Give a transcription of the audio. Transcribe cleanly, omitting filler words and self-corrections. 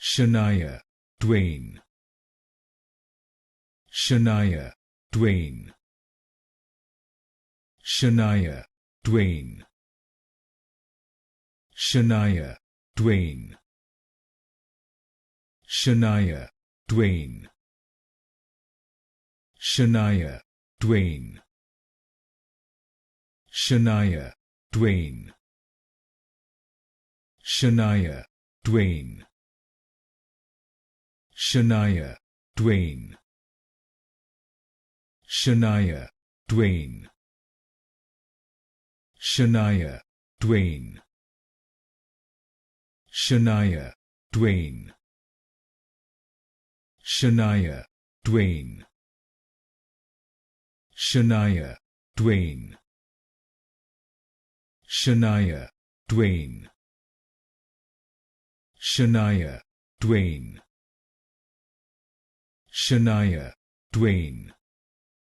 Shania Twain. Shania Twain. Shania Twain. Shania Twain. Shania Twain. Shania Twain. Shania Twain. Shania Twain. Shania Twain. Shania Twain. Shania Twain. Shania Twain. Shania Twain. Shania Twain. Shania Twain. Shania Twain. Shania Twain.